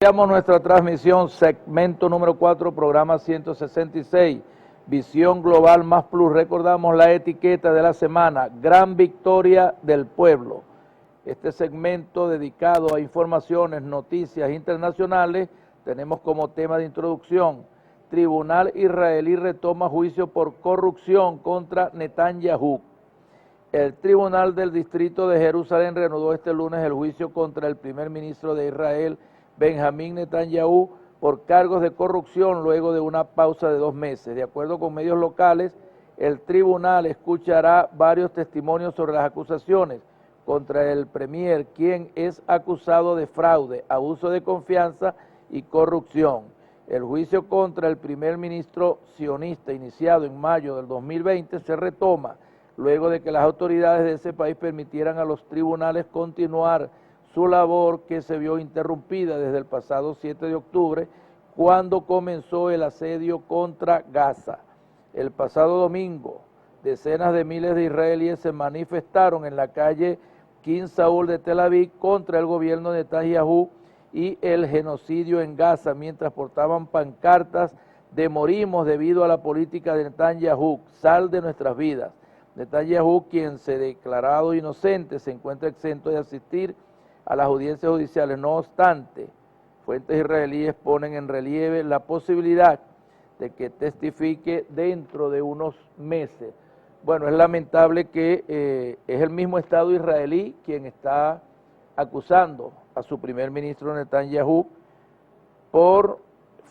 Iniciamos nuestra transmisión, segmento número 4, programa 166, Visión Global Más Plus. Recordamos la etiqueta de la semana, Gran Victoria del Pueblo. Este segmento dedicado a informaciones, noticias internacionales, tenemos como tema de introducción, Tribunal israelí retoma juicio por corrupción contra Netanyahu. El Tribunal del Distrito de Jerusalén reanudó este lunes el juicio contra el primer ministro de Israel, Benjamín Netanyahu, por cargos de corrupción luego de una pausa de 2 meses. De acuerdo con medios locales, el tribunal escuchará varios testimonios sobre las acusaciones contra el premier, quien es acusado de fraude, abuso de confianza y corrupción. El juicio contra el primer ministro sionista, iniciado en mayo del 2020, se retoma luego de que las autoridades de ese país permitieran a los tribunales continuar su labor, que se vio interrumpida desde el pasado 7 de octubre, cuando comenzó el asedio contra Gaza. El pasado domingo, decenas de miles de israelíes se manifestaron en la calle King Saúl de Tel Aviv contra el gobierno de Netanyahu y el genocidio en Gaza, mientras portaban pancartas de "morimos debido a la política de Netanyahu, sal de nuestras vidas". Netanyahu, quien se ha declarado inocente, se encuentra exento de asistir a las audiencias judiciales. No obstante, fuentes israelíes ponen en relieve la posibilidad de que testifique dentro de unos meses. Bueno, es lamentable que es el mismo Estado israelí quien está acusando a su primer ministro Netanyahu por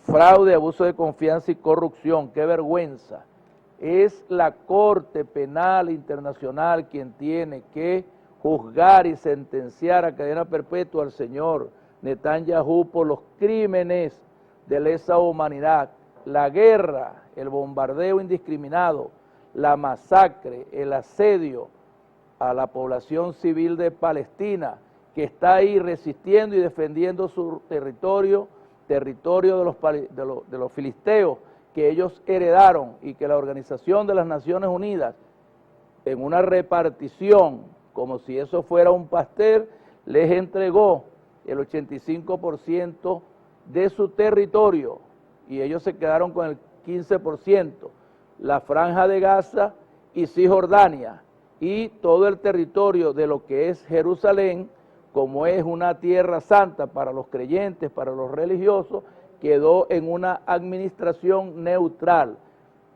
fraude, abuso de confianza y corrupción. ¡Qué vergüenza! Es la Corte Penal Internacional quien tiene que juzgar y sentenciar a cadena perpetua al señor Netanyahu por los crímenes de lesa humanidad, la guerra, el bombardeo indiscriminado, la masacre, el asedio a la población civil de Palestina, que está ahí resistiendo y defendiendo su territorio de los filisteos, que ellos heredaron, y que la Organización de las Naciones Unidas, en una repartición, como si eso fuera un pastel, les entregó el 85% de su territorio, y ellos se quedaron con el 15%, la Franja de Gaza y Cisjordania, y todo el territorio de lo que es Jerusalén, como es una tierra santa para los creyentes, para los religiosos, quedó en una administración neutral,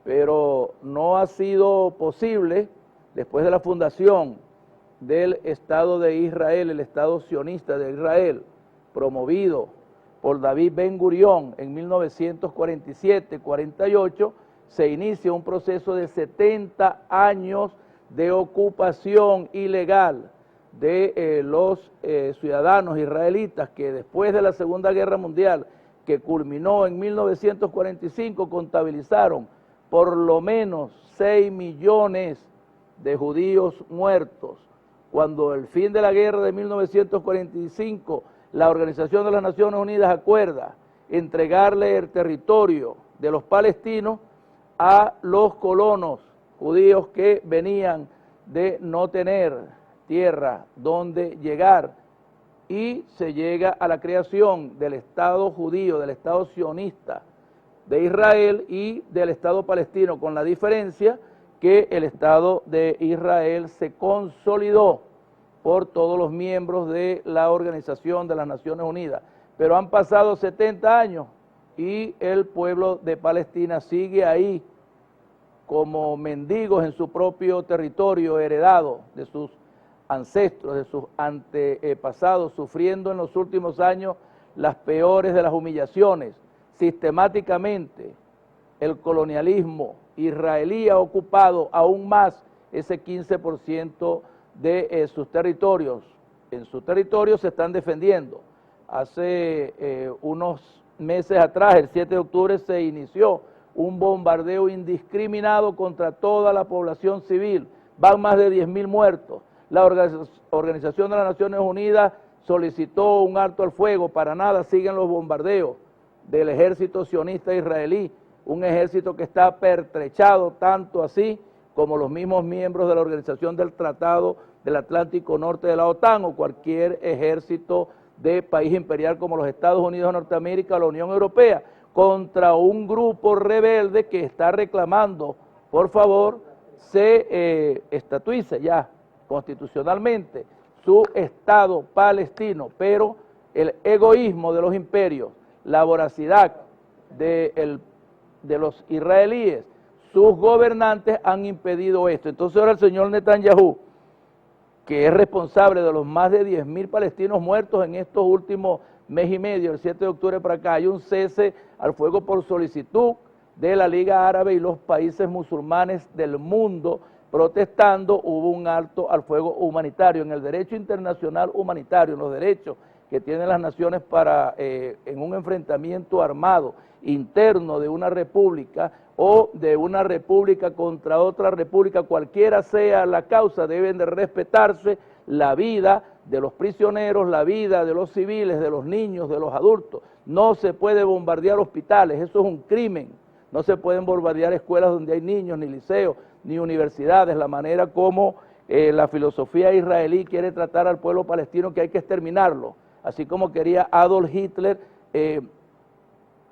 pero no ha sido posible, después de la fundación del Estado de Israel, el Estado sionista de Israel, promovido por David Ben Gurión en 1947-48, se inicia un proceso de 70 años de ocupación ilegal de los ciudadanos israelitas, que después de la Segunda Guerra Mundial, que culminó en 1945, contabilizaron por lo menos 6 millones de judíos muertos. Cuando el fin de la guerra de 1945, la Organización de las Naciones Unidas acuerda entregarle el territorio de los palestinos a los colonos judíos que venían de no tener tierra donde llegar, y se llega a la creación del Estado judío, del Estado sionista de Israel y del Estado palestino, con la diferencia que el Estado de Israel se consolidó por todos los miembros de la Organización de las Naciones Unidas. Pero han pasado 70 años y el pueblo de Palestina sigue ahí como mendigos en su propio territorio heredado de sus ancestros, de sus antepasados, sufriendo en los últimos años las peores de las humillaciones. Sistemáticamente el colonialismo israelí ha ocupado aún más ese 15% de sus territorios. En sus territorios se están defendiendo. Hace unos meses atrás, el 7 de octubre, se inició un bombardeo indiscriminado contra toda la población civil. Van más de 10.000 muertos. La Organización de las Naciones Unidas solicitó un alto al fuego. Para nada siguen los bombardeos del ejército sionista israelí, un ejército que está pertrechado, tanto así como los mismos miembros de la Organización del Tratado del Atlántico Norte de la OTAN o cualquier ejército de país imperial como los Estados Unidos de Norteamérica o la Unión Europea, contra un grupo rebelde que está reclamando, por favor, se estatuice ya constitucionalmente su Estado palestino, pero el egoísmo de los imperios, la voracidad de los israelíes, sus gobernantes han impedido esto. Entonces ahora el señor Netanyahu, que es responsable de los más de 10.000 palestinos muertos en estos últimos mes y medio, el 7 de octubre para acá, hay un cese al fuego por solicitud de la Liga Árabe y los países musulmanes del mundo protestando. Hubo un alto al fuego humanitario en el derecho internacional humanitario, en los derechos que tienen las naciones para en un enfrentamiento armado interno de una república o de una república contra otra república, cualquiera sea la causa, deben de respetarse la vida de los prisioneros, la vida de los civiles, de los niños, de los adultos. No se puede bombardear hospitales, eso es un crimen. No se pueden bombardear escuelas donde hay niños, ni liceos, ni universidades, la manera como la filosofía israelí quiere tratar al pueblo palestino, que hay que exterminarlo, así como quería Adolf Hitler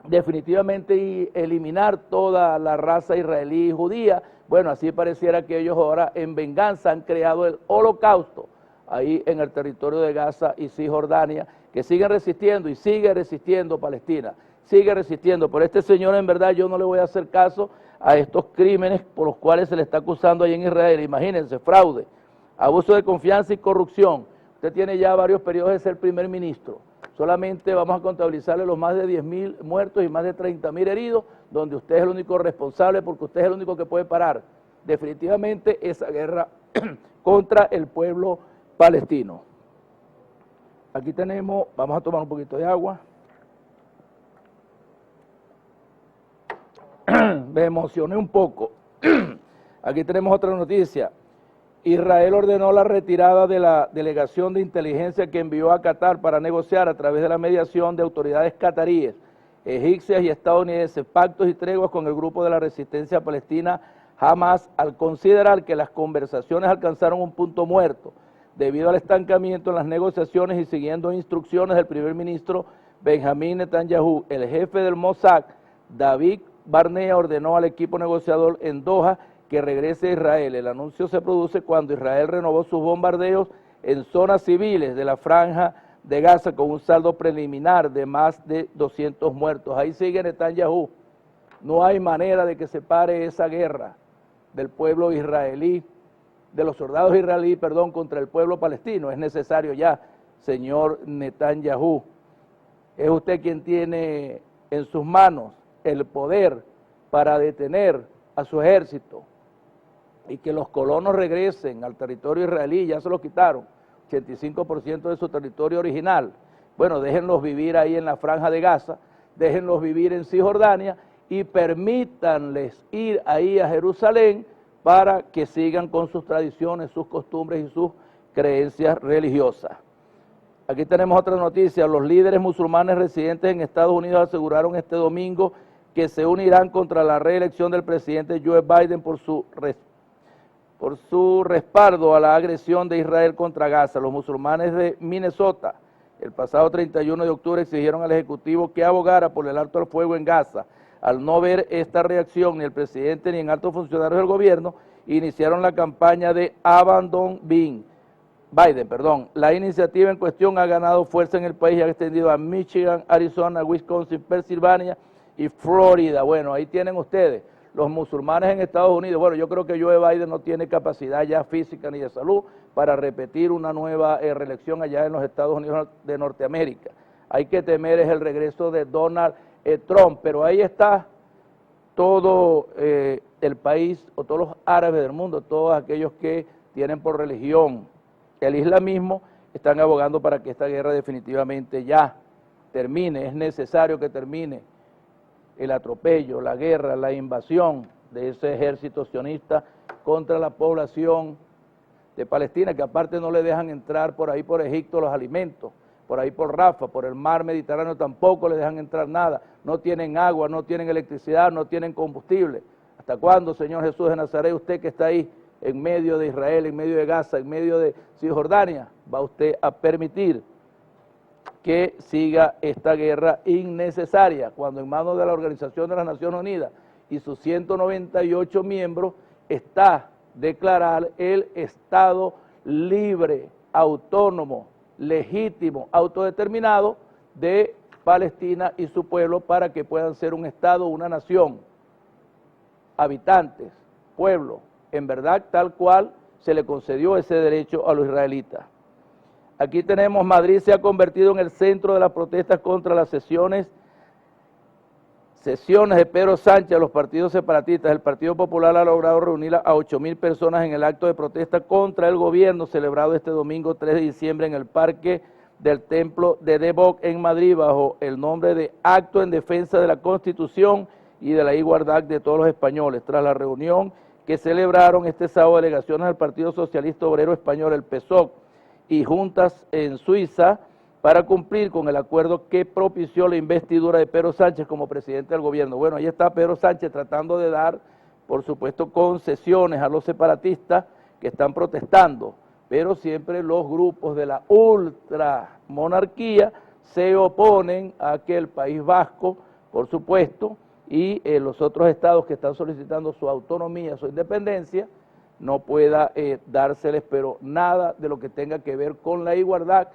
definitivamente eliminar toda la raza israelí y judía. Bueno, así pareciera que ellos ahora en venganza han creado el holocausto ahí en el territorio de Gaza y Cisjordania, que siguen resistiendo y sigue resistiendo Palestina, sigue resistiendo. Por este señor en verdad yo no le voy a hacer caso a estos crímenes por los cuales se le está acusando ahí en Israel. Imagínense, fraude, abuso de confianza y corrupción. Usted tiene ya varios periodos de ser primer ministro. Solamente vamos a contabilizarle los más de 10.000 muertos y más de 30.000 heridos, donde usted es el único responsable porque usted es el único que puede parar definitivamente esa guerra contra el pueblo palestino. Aquí tenemos, vamos a tomar un poquito de agua. Me emocioné un poco. Aquí tenemos otra noticia. Israel ordenó la retirada de la delegación de inteligencia que envió a Qatar para negociar a través de la mediación de autoridades cataríes, egipcias y estadounidenses pactos y treguas con el grupo de la resistencia palestina Hamas, al considerar que las conversaciones alcanzaron un punto muerto debido al estancamiento en las negociaciones y siguiendo instrucciones del primer ministro Benjamín Netanyahu. El jefe del Mossad, David Barnea, ordenó al equipo negociador en Doha que regrese a Israel. El anuncio se produce cuando Israel renovó sus bombardeos en zonas civiles de la franja de Gaza con un saldo preliminar de más de 200 muertos. Ahí sigue Netanyahu. No hay manera de que se pare esa guerra del pueblo israelí, de los soldados israelíes, perdón, contra el pueblo palestino. Es necesario ya, señor Netanyahu. Es usted quien tiene en sus manos el poder para detener a su ejército y que los colonos regresen al territorio israelí. Ya se lo quitaron, 85% de su territorio original. Bueno, déjenlos vivir ahí en la franja de Gaza, déjenlos vivir en Cisjordania y permítanles ir ahí a Jerusalén para que sigan con sus tradiciones, sus costumbres y sus creencias religiosas. Aquí tenemos otra noticia. Los líderes musulmanes residentes en Estados Unidos aseguraron este domingo que se unirán contra la reelección del presidente Joe Biden por su respaldo a la agresión de Israel contra Gaza. Los musulmanes de Minnesota el pasado 31 de octubre exigieron al Ejecutivo que abogara por el alto al fuego en Gaza. Al no ver esta reacción, ni el presidente ni en altos funcionarios del gobierno iniciaron la campaña de Abandon Biden. La iniciativa en cuestión ha ganado fuerza en el país y ha extendido a Michigan, Arizona, Wisconsin, Pensilvania y Florida. Bueno, ahí tienen ustedes los musulmanes en Estados Unidos. Bueno, yo creo que Joe Biden no tiene capacidad ya física ni de salud para repetir una nueva reelección allá en los Estados Unidos de Norteamérica. Hay que temer es el regreso de Donald Trump, pero ahí está todo el país, o todos los árabes del mundo, todos aquellos que tienen por religión el islamismo, están abogando para que esta guerra definitivamente ya termine. Es necesario que termine el atropello, la guerra, la invasión de ese ejército sionista contra la población de Palestina, que aparte no le dejan entrar por ahí por Egipto los alimentos, por ahí por Rafa, por el mar Mediterráneo tampoco le dejan entrar nada, no tienen agua, no tienen electricidad, no tienen combustible. ¿Hasta cuándo, Señor Jesús de Nazaret, usted que está ahí en medio de Israel, en medio de Gaza, en medio de Cisjordania, va usted a permitir que siga esta guerra innecesaria, cuando en manos de la Organización de las Naciones Unidas y sus 198 miembros está declarar el Estado libre, autónomo, legítimo, autodeterminado de Palestina y su pueblo para que puedan ser un Estado, una nación, habitantes, pueblo, en verdad tal cual se le concedió ese derecho a los israelitas. Aquí tenemos, Madrid se ha convertido en el centro de las protestas contra las sesiones de Pedro Sánchez a los partidos separatistas. El Partido Popular ha logrado reunir a 8.000 personas en el acto de protesta contra el gobierno celebrado este domingo 3 de diciembre en el Parque del Templo de Debod en Madrid bajo el nombre de Acto en Defensa de la Constitución y de la Igualdad de todos los españoles. Tras la reunión que celebraron este sábado delegaciones del Partido Socialista Obrero Español, el PSOE, y juntas en Suiza, para cumplir con el acuerdo que propició la investidura de Pedro Sánchez como presidente del gobierno. Bueno, ahí está Pedro Sánchez tratando de dar, por supuesto, concesiones a los separatistas que están protestando, pero siempre los grupos de la ultramonarquía se oponen a que el País Vasco, por supuesto, y los otros estados que están solicitando su autonomía, su independencia, no pueda dárseles, pero nada de lo que tenga que ver con la igualdad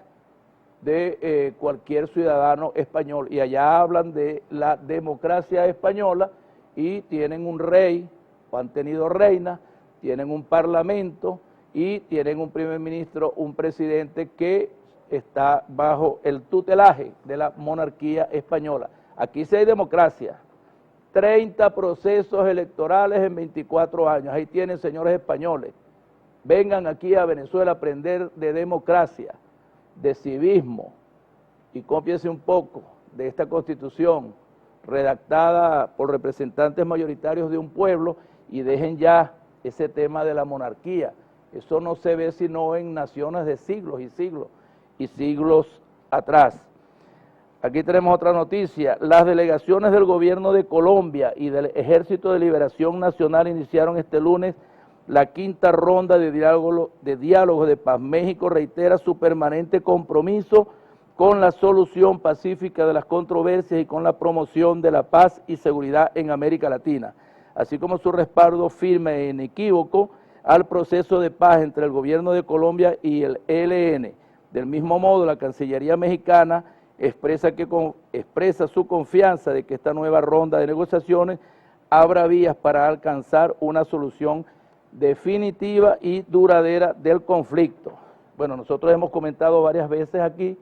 de cualquier ciudadano español. Y allá hablan de la democracia española y tienen un rey, o han tenido reina, tienen un parlamento y tienen un primer ministro, un presidente que está bajo el tutelaje de la monarquía española. Aquí sí hay democracia. 30 procesos electorales en 24 años. Ahí tienen, señores españoles. Vengan aquí a Venezuela a aprender de democracia, de civismo, y cópiense un poco de esta Constitución redactada por representantes mayoritarios de un pueblo y dejen ya ese tema de la monarquía. Eso no se ve sino en naciones de siglos y siglos y siglos atrás. Aquí tenemos otra noticia. Las delegaciones del gobierno de Colombia y del Ejército de Liberación Nacional iniciaron este lunes la quinta ronda de diálogo de paz. México reitera su permanente compromiso con la solución pacífica de las controversias y con la promoción de la paz y seguridad en América Latina, así como su respaldo firme e inequívoco al proceso de paz entre el gobierno de Colombia y el ELN. Del mismo modo, la Cancillería mexicana expresa su confianza de que esta nueva ronda de negociaciones abra vías para alcanzar una solución definitiva y duradera del conflicto. Bueno, nosotros hemos comentado varias veces aquí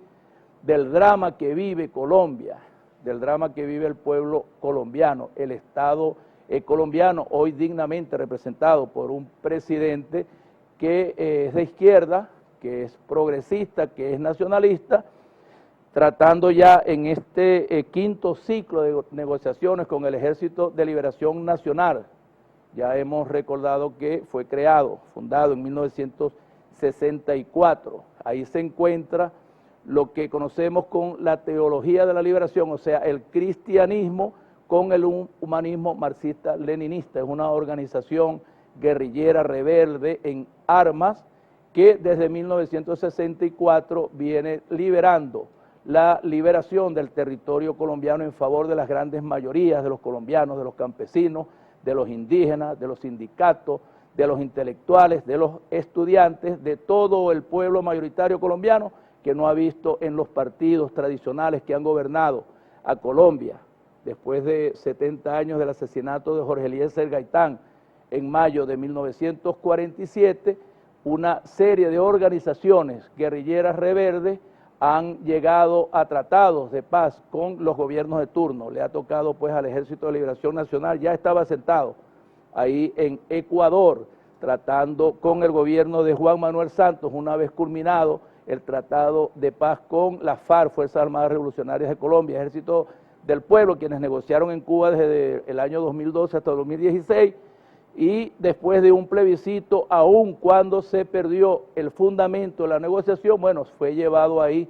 del drama que vive Colombia, del drama que vive el pueblo colombiano, el Estado colombiano, hoy dignamente representado por un presidente que es de izquierda, que es progresista, que es nacionalista, tratando ya en este quinto ciclo de negociaciones con el Ejército de Liberación Nacional. Ya hemos recordado que fue fundado en 1964. Ahí se encuentra lo que conocemos con la teología de la liberación, o sea, el cristianismo con el humanismo marxista-leninista. Es una organización guerrillera rebelde en armas que desde 1964 viene liberando la liberación del territorio colombiano en favor de las grandes mayorías de los colombianos, de los campesinos, de los indígenas, de los sindicatos, de los intelectuales, de los estudiantes, de todo el pueblo mayoritario colombiano que no ha visto en los partidos tradicionales que han gobernado a Colombia después de 70 años del asesinato de Jorge Eliezer Gaitán en mayo de 1947, una serie de organizaciones guerrilleras rebeldes han llegado a tratados de paz con los gobiernos de turno. Le ha tocado pues al Ejército de Liberación Nacional, ya estaba sentado ahí en Ecuador, tratando con el gobierno de Juan Manuel Santos, una vez culminado el tratado de paz con las FARC, Fuerzas Armadas Revolucionarias de Colombia, Ejército del Pueblo, quienes negociaron en Cuba desde el año 2012 hasta 2016, y después de un plebiscito, aun cuando se perdió el fundamento de la negociación, bueno, fue llevado ahí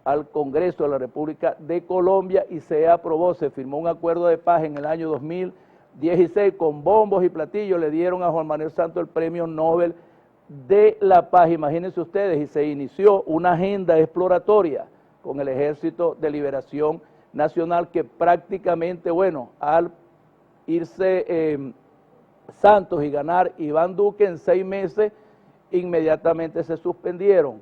al Congreso de la República de Colombia y se aprobó, se firmó un acuerdo de paz en el año 2016 con bombos y platillos, le dieron a Juan Manuel Santos el Premio Nobel de la Paz, imagínense ustedes, y se inició una agenda exploratoria con el Ejército de Liberación Nacional, que prácticamente, bueno, al irse Santos y ganar Iván Duque en 6 meses, inmediatamente se suspendieron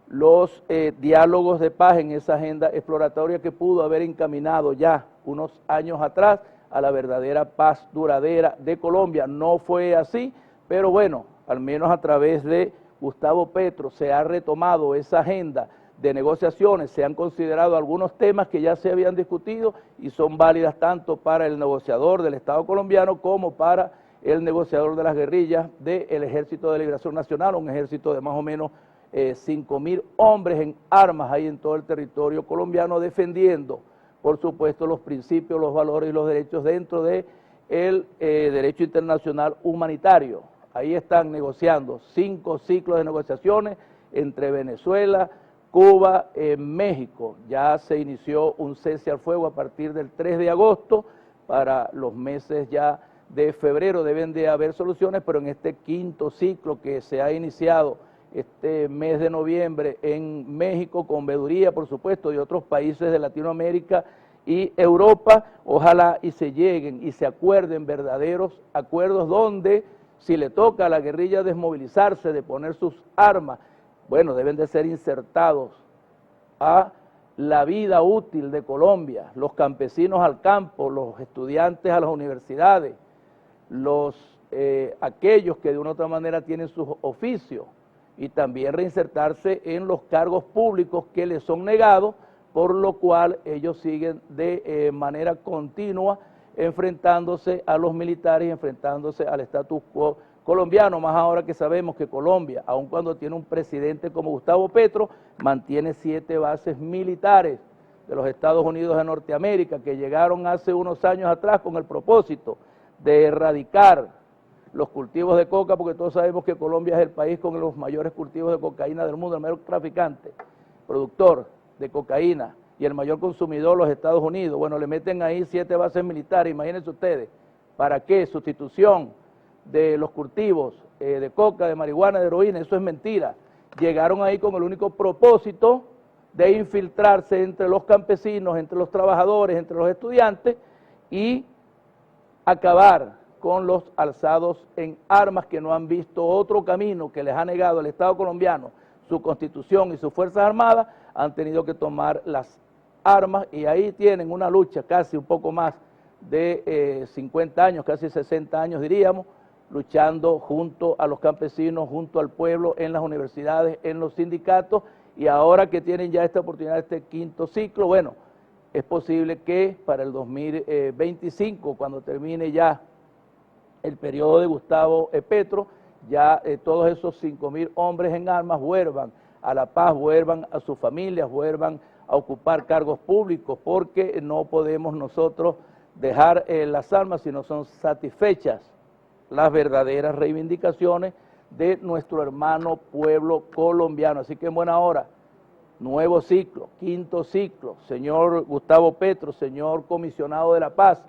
los diálogos de paz en esa agenda exploratoria que pudo haber encaminado ya unos años atrás a la verdadera paz duradera de Colombia. No fue así, pero bueno, al menos a través de Gustavo Petro se ha retomado esa agenda de negociaciones, se han considerado algunos temas que ya se habían discutido y son válidas tanto para el negociador del Estado colombiano como para el negociador de las guerrillas del Ejército de Liberación Nacional, un ejército de más o menos 5.000 hombres en armas ahí en todo el territorio colombiano, defendiendo, por supuesto, los principios, los valores y los derechos dentro del derecho internacional humanitario. Ahí están negociando 5 ciclos de negociaciones entre Venezuela, Cuba, México. Ya se inició un cese al fuego a partir del 3 de agosto, para los meses ya de febrero deben de haber soluciones, pero en este 5.º ciclo que se ha iniciado este mes de noviembre en México, con veeduría, por supuesto, de otros países de Latinoamérica y Europa, ojalá y se lleguen y se acuerden verdaderos acuerdos donde, si le toca a la guerrilla desmovilizarse, de poner sus armas, bueno, deben de ser insertados a la vida útil de Colombia, los campesinos al campo, los estudiantes a las universidades, aquellos que de una u otra manera tienen sus oficios, y también reinsertarse en los cargos públicos que les son negados, por lo cual ellos siguen de manera continua enfrentándose a los militares, enfrentándose al status quo colombiano, más ahora que sabemos que Colombia, aun cuando tiene un presidente como Gustavo Petro, mantiene 7 bases militares de los Estados Unidos de Norteamérica, que llegaron hace unos años atrás con el propósito de erradicar los cultivos de coca, porque todos sabemos que Colombia es el país con los mayores cultivos de cocaína del mundo, el mayor traficante, productor de cocaína y el mayor consumidor, los Estados Unidos. Bueno, le meten ahí 7 bases militares, imagínense ustedes, ¿para qué? Sustitución de los cultivos de coca, de marihuana, de heroína, eso es mentira. Llegaron ahí con el único propósito de infiltrarse entre los campesinos, entre los trabajadores, entre los estudiantes y acabar con los alzados en armas, que no han visto otro camino que les ha negado el Estado colombiano, su Constitución y sus Fuerzas Armadas. Han tenido que tomar las armas y ahí tienen una lucha casi un poco más de 50 años, casi 60 años diríamos, luchando junto a los campesinos, junto al pueblo, en las universidades, en los sindicatos, y ahora que tienen ya esta oportunidad, este 5.º ciclo, bueno, es posible que para el 2025, cuando termine ya el periodo de Gustavo Petro, ya todos esos 5.000 hombres en armas vuelvan a la paz, vuelvan a sus familias, vuelvan a ocupar cargos públicos, porque no podemos nosotros dejar las armas si no son satisfechas las verdaderas reivindicaciones de nuestro hermano pueblo colombiano. Así que en buena hora, nuevo ciclo, 5.º ciclo, señor Gustavo Petro, señor comisionado de la paz,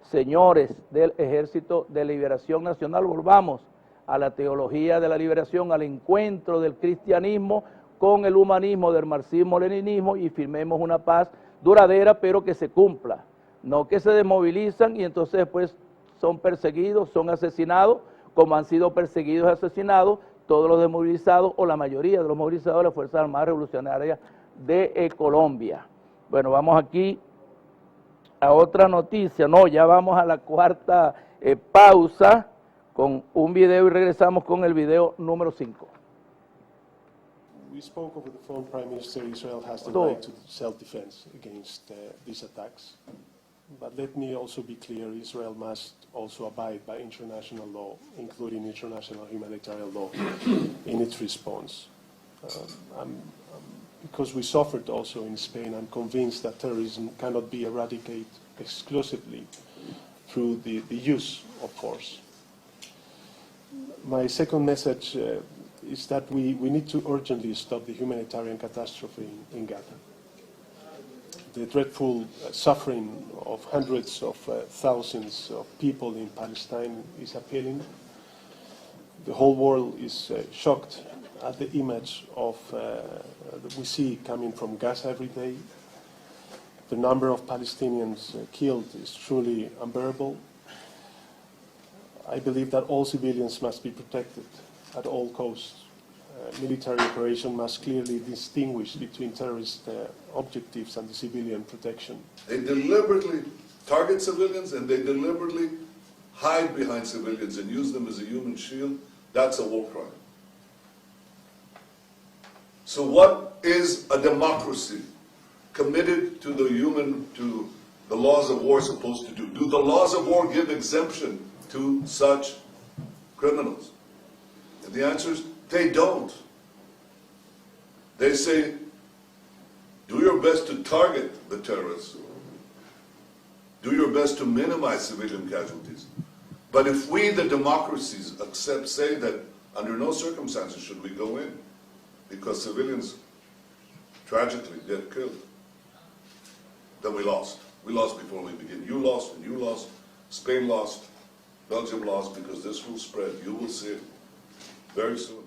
señores del Ejército de Liberación Nacional, volvamos a la teología de la liberación, al encuentro del cristianismo con el humanismo, del marxismo-leninismo, y firmemos una paz duradera, pero que se cumpla, no que se desmovilizan y entonces después son perseguidos, son asesinados, como han sido perseguidos y asesinados todos los desmovilizados, o la mayoría de los movilizados de las Fuerzas Armadas Revolucionarias de Colombia. Bueno, vamos aquí a otra noticia. No, ya vamos a la 4ª pausa con un video y regresamos con el video número 5. We spoke over the phone, Prime Minister. Israel has the right to self-defense against these attacks. But let me also be clear, Israel must also abide by international law, including international humanitarian law, in its response. Because we suffered also in Spain, I'm convinced that terrorism cannot be eradicated exclusively through the use of force. My second message is that we need to urgently stop the humanitarian catastrophe in Gaza. The dreadful suffering of hundreds of thousands of people in Palestine is appalling. The whole world is shocked at the image of that we see coming from Gaza every day. The number of Palestinians killed is truly unbearable. I believe that all civilians must be protected at all costs. Military operation must clearly distinguish between terrorist objectives and the civilian protection. They deliberately target civilians and they deliberately hide behind civilians and use them as a human shield. That's a war crime. So what is a democracy committed to the laws of war supposed to do? Do the laws of war give exemption to such criminals? And the answer is they don't. They say, do your best to target the terrorists. Do your best to minimize civilian casualties. But if we, the democracies, say that under no circumstances should we go in, because civilians tragically get killed, then we lost. We lost before we begin. You lost and you lost. Spain lost. Belgium lost, because this will spread. You will see it very soon.